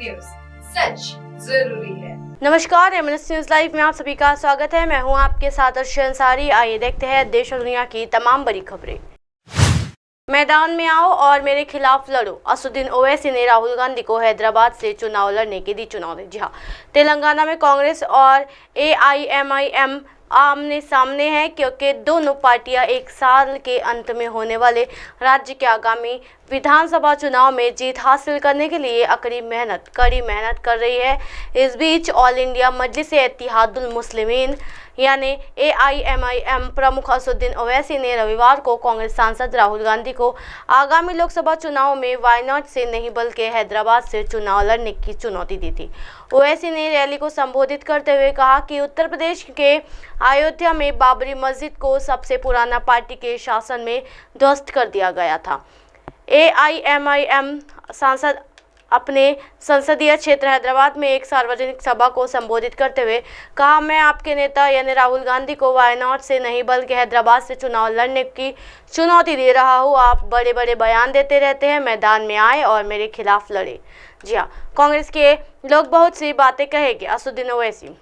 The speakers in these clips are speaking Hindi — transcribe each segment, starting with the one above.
न्यूज, सच जरूरी है। नमस्कार, एमएनएस न्यूज लाइव में आप सभी का स्वागत है। मैं हूं आपके साथ अर्शी अंसारी। आइए देखते हैं देश और दुनिया की तमाम बड़ी खबरें। मैदान में आओ और मेरे खिलाफ लड़ो। असदुद्दीन ओवैसी ने राहुल गांधी को हैदराबाद से चुनाव लड़ने की दी चुनौती। जी हाँ, तेलंगाना में कांग्रेस और AIMIM आमने सामने है, क्योंकि दोनों पार्टियां एक साल के अंत में होने वाले राज्य के आगामी विधानसभा चुनाव में जीत हासिल करने के लिए कड़ी मेहनत कर रही है। इस बीच ऑल इंडिया मजलिस-ए-इत्तेहादुल मुस्लिमीन यानी AIMIM प्रमुख असदुद्दीन ओवैसी ने रविवार को कांग्रेस सांसद राहुल गांधी को आगामी लोकसभा चुनाव में वायनाड से नहीं बल्कि हैदराबाद से चुनाव लड़ने की चुनौती दी थी। ओवैसी ने रैली को संबोधित करते हुए कहा कि उत्तर प्रदेश के अयोध्या में बाबरी मस्जिद को सबसे पुराना पार्टी के शासन में ध्वस्त कर दिया गया था। AIMIM सांसद अपने संसदीय क्षेत्र हैदराबाद में एक सार्वजनिक सभा को संबोधित करते हुए कहा, मैं आपके नेता यानी राहुल गांधी को वायनाड से नहीं बल्कि हैदराबाद से चुनाव लड़ने की चुनौती दे रहा हूँ। आप बड़े बड़े बयान देते रहते हैं, मैदान में आए और मेरे खिलाफ लड़े। जी हाँ, कांग्रेस के लोग बहुत सी बातें कहेंगे। असदुद्दीन ओवैसी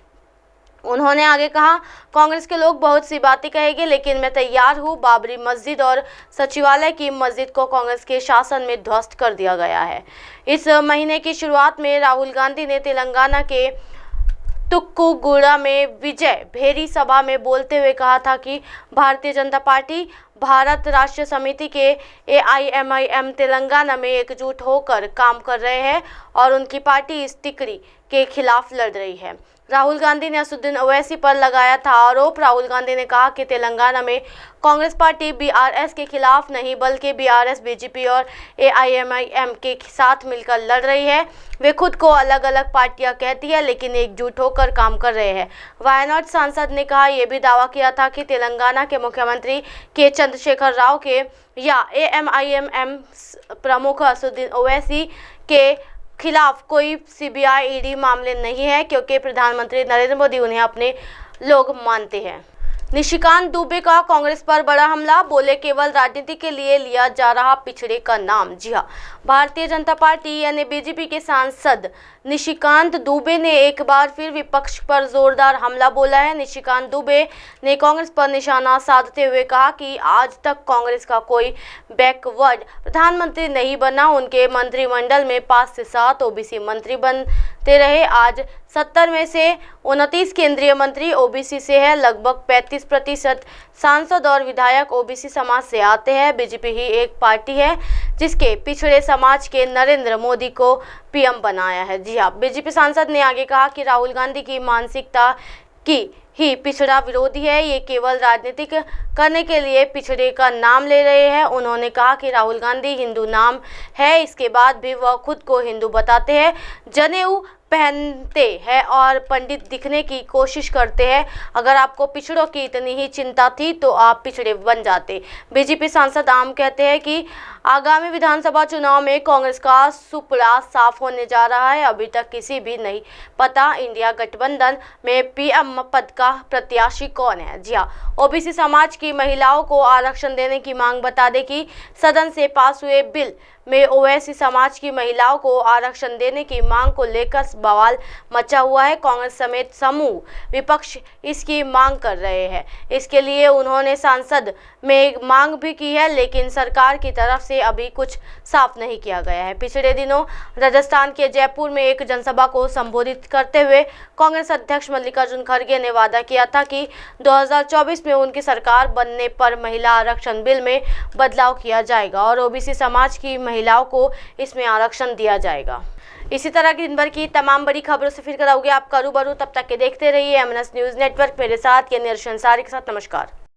उन्होंने आगे कहा, कांग्रेस के लोग बहुत सी बातें कहेंगे, लेकिन मैं तैयार हूँ। बाबरी मस्जिद और सचिवालय की मस्जिद को कांग्रेस के शासन में ध्वस्त कर दिया गया है। इस महीने की शुरुआत में राहुल गांधी ने तेलंगाना के तुक्कुगुड़ा में विजय भेरी सभा में बोलते हुए कहा था कि भारतीय जनता पार्टी भारत राष्ट्र समिति के AIMIM तेलंगाना में एकजुट होकर काम कर रहे हैं और उनकी पार्टी इस टिकड़ी के खिलाफ लड़ रही है। राहुल गांधी ने असदुद्दीन ओवैसी पर लगाया था आरोप। राहुल गांधी ने कहा कि तेलंगाना में कांग्रेस पार्टी BRS के खिलाफ नहीं बल्कि BRS BJP और AIMIM के साथ मिलकर लड़ रही है। वे खुद को अलग अलग पार्टियां कहती है, लेकिन एकजुट होकर काम कर रहे हैं। वायनाड सांसद ने कहा, यह भी दावा किया था कि तेलंगाना के मुख्यमंत्री के चंद्रशेखर राव के या AIMIM प्रमुख असदुद्दीन ओवैसी के खिलाफ कोई CBI ED मामले नहीं है, क्योंकि प्रधानमंत्री नरेंद्र मोदी उन्हें अपने लोग मानते हैं। निशिकांत दुबे का कांग्रेस पर बड़ा हमला, बोले केवल राजनीति के लिए लिया जा रहा पिछड़े का नाम। जी हाँ, भारतीय जनता पार्टी यानी BJP के सांसद निशिकांत दुबे ने एक बार फिर विपक्ष पर जोरदार हमला बोला है। निशिकांत दुबे ने कांग्रेस पर निशाना साधते हुए कहा कि आज तक कांग्रेस का कोई बैकवर्ड प्रधानमंत्री नहीं बना। उनके मंत्रिमंडल में 5 से 7 OBC मंत्री बनते रहे। आज 70 में से 29 केंद्रीय मंत्री OBC से है। लगभग 35% सांसद और विधायक OBC समाज से आते हैं। BJP ही एक पार्टी है जिसके पिछड़े समाज के नरेंद्र मोदी को PM बनाया है। जी हाँ, BJP सांसद ने आगे कहा कि राहुल गांधी की मानसिकता की ही पिछड़ा विरोधी है। ये केवल राजनीतिक करने के लिए पिछड़े का नाम ले रहे हैं। उन्होंने कहा कि राहुल गांधी हिंदू नाम है, इसके बाद भी वह खुद को हिंदू बताते हैं, जनेऊ पहनते हैं और पंडित दिखने की कोशिश करते हैं। अगर आपको पिछड़ों की इतनी ही चिंता थी तो आप पिछड़े बन जाते। BJP सांसद आम कहते हैं कि आगामी विधानसभा चुनाव में कांग्रेस का सुपड़ा साफ होने जा रहा है। अभी तक किसी भी नहीं पता इंडिया गठबंधन में PM पद का प्रत्याशी कौन है। जी हाँ, OBC समाज की महिलाओं को आरक्षण देने की मांग बता दें कि सदन से पास हुए बिल में ओवैसी समाज की महिलाओं को आरक्षण देने की मांग को लेकर बवाल मचा हुआ है। कांग्रेस समेत समूह विपक्ष इसकी मांग कर रहे हैं। इसके लिए उन्होंने संसद में मांग भी की है, लेकिन सरकार की तरफ से अभी कुछ साफ नहीं किया गया है। पिछले दिनों राजस्थान के जयपुर में एक जनसभा को संबोधित करते हुए कांग्रेस अध्यक्ष मल्लिकार्जुन खड़गे ने वादा किया था कि 2024 में उनकी सरकार बनने पर महिला आरक्षण बिल में बदलाव किया जाएगा और OBC समाज की महिलाओं को इसमें आरक्षण दिया जाएगा। इसी तरह की दिन भर की तमाम बड़ी खबरों से फिर कराओगे आपका रूबरू। तब तक के देखते रहिए MNS न्यूज नेटवर्क। मेरे साथ यानी अर्शी अंसारी के साथ। नमस्कार।